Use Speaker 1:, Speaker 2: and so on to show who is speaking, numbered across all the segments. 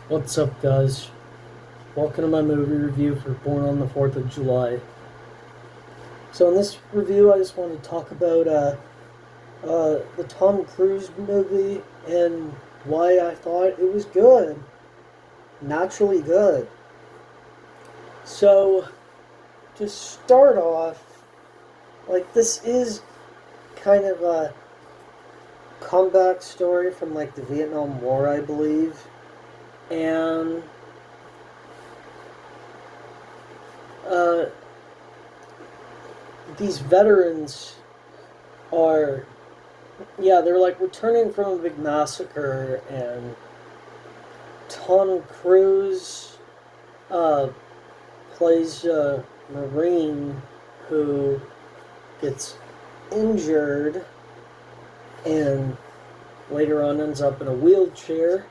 Speaker 1: What's up, guys? Welcome to my movie review for Born on the 4th of July. So, in this review, I just want to talk about the Tom Cruise movie and why I thought it was good. Naturally good. So, to start off, this is kind of a comeback story from, the Vietnam War, I believe. And, uh, these veterans are, yeah, they're returning from a big massacre, and Tom Cruise uh, plays a Marine who gets injured and later on ends up in a wheelchair.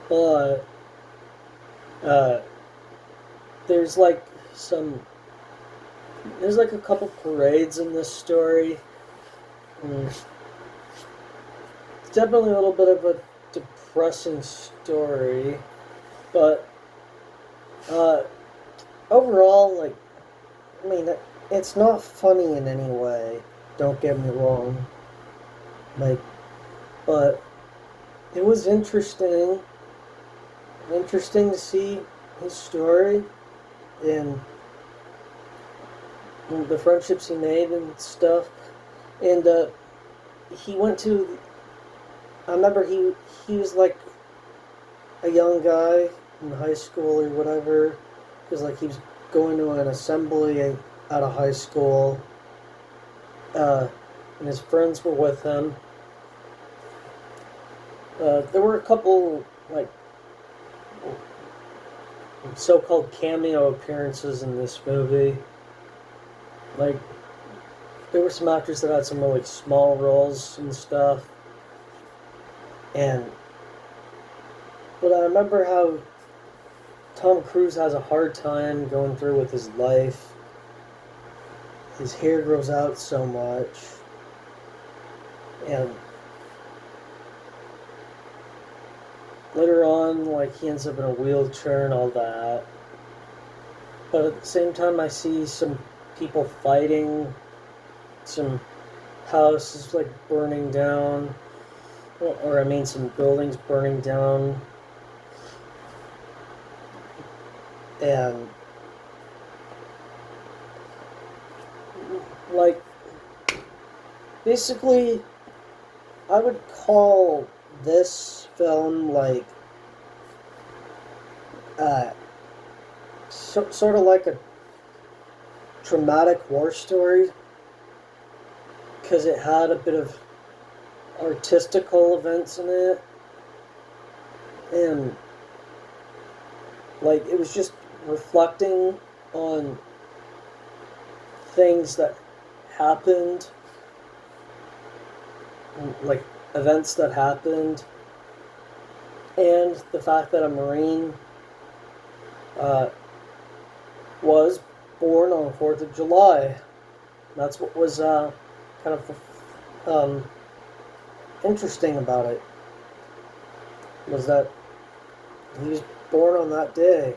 Speaker 1: But uh, there's some there's a couple parades in this story. It's definitely a little bit of a depressing story, but uh, overall, I mean, it's not funny in any way. Don't get me wrong. But it was interesting to see his story and the friendships he made and stuff. And he went to. I remember he was a young guy in high school or whatever, because he was going to an assembly at a high school, and his friends were with him. There were a couple so-called cameo appearances in this movie. There were some actors that had some small roles and stuff, and but I remember how Tom Cruise has a hard time going through with his life. His hair grows out so much, and later on, he ends up in a wheelchair and all that. But at the same time, I see some people fighting, some houses burning down, or I mean, some buildings burning down, and basically, I would call this film sort of like a traumatic war story, because it had a bit of artistical events in it, and it was just reflecting on things that happened, events that happened, and the fact that a Marine was born on the 4th of July. That's what was kind of interesting about it, was that he was born on that day.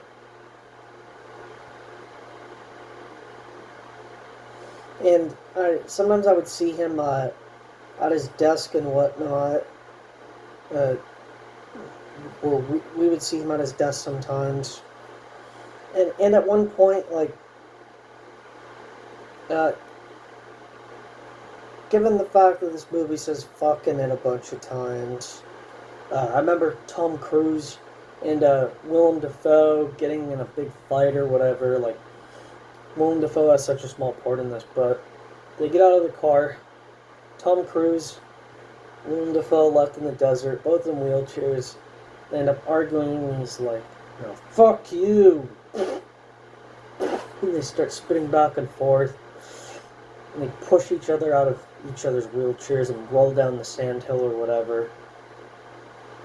Speaker 1: And sometimes I would see him at his desk and whatnot. Or we would see him at his desk sometimes. And at one point, given the fact that this movie says fucking it a bunch of times, I remember Tom Cruise and Willem Dafoe getting in a big fight or whatever. Willem Dafoe has such a small part in this, but they get out of the car. Tom Cruise, Willem Dafoe left in the desert, both in wheelchairs. They end up arguing, and he's like, fuck you. And they start spitting back and forth, and they push each other out of each other's wheelchairs and roll down the sandhill or whatever.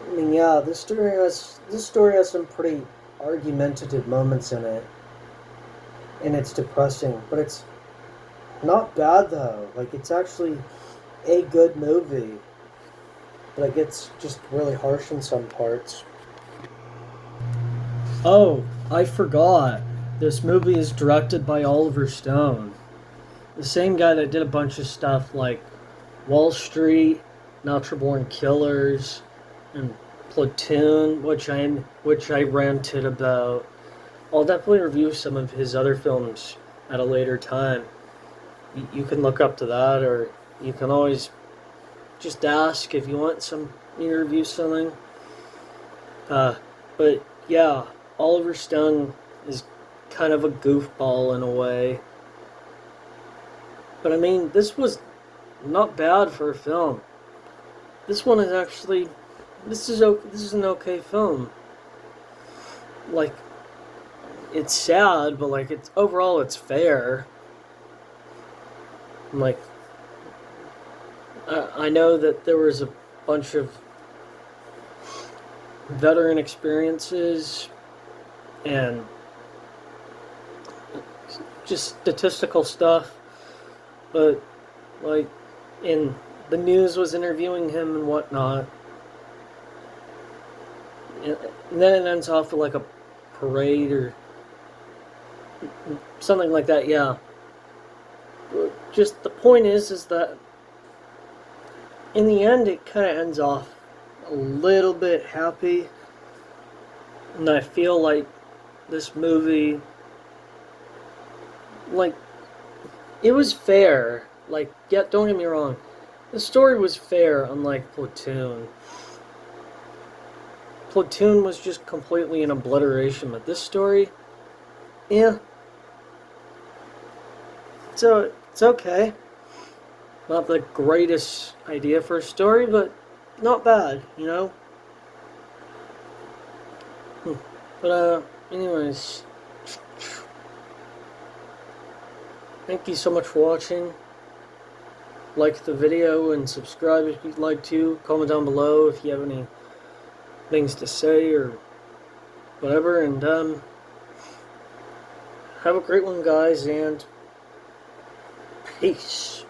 Speaker 1: I mean, yeah, this story has some pretty argumentative moments in it, and it's depressing, but it's not bad though. It's actually a good movie, but it gets just really harsh in some parts. Oh, I forgot. This movie is directed by Oliver Stone, the same guy that did a bunch of stuff like Wall Street, Natural Born Killers, and Platoon, which I ranted about. I'll definitely review some of his other films at a later time. You can look up to that, or you can always just ask if you want some me to review something. Uh, but yeah, Oliver Stone is kind of a goofball in a way. But I mean, this was not bad for a film. This one is actually this is an okay film. Like, it's sad, but like it's overall it's fair. Like, I know that there was a bunch of veteran experiences and just statistical stuff, but like in the news was interviewing him and whatnot, and then it ends off with like a parade or something like that. Yeah, just the point is that in the end it kind of ends off a little bit happy, and I feel like this movie, like, it was fair. Like, yeah, don't get me wrong, the story was fair, unlike Platoon. Platoon was just completely an obliteration, but this story, yeah, so it's okay. Not the greatest idea for a story, but not bad, you know? But, anyways, thank you so much for watching. Like the video and subscribe if you'd like to. Comment down below if you have any things to say or whatever. And, have a great one, guys, and peace.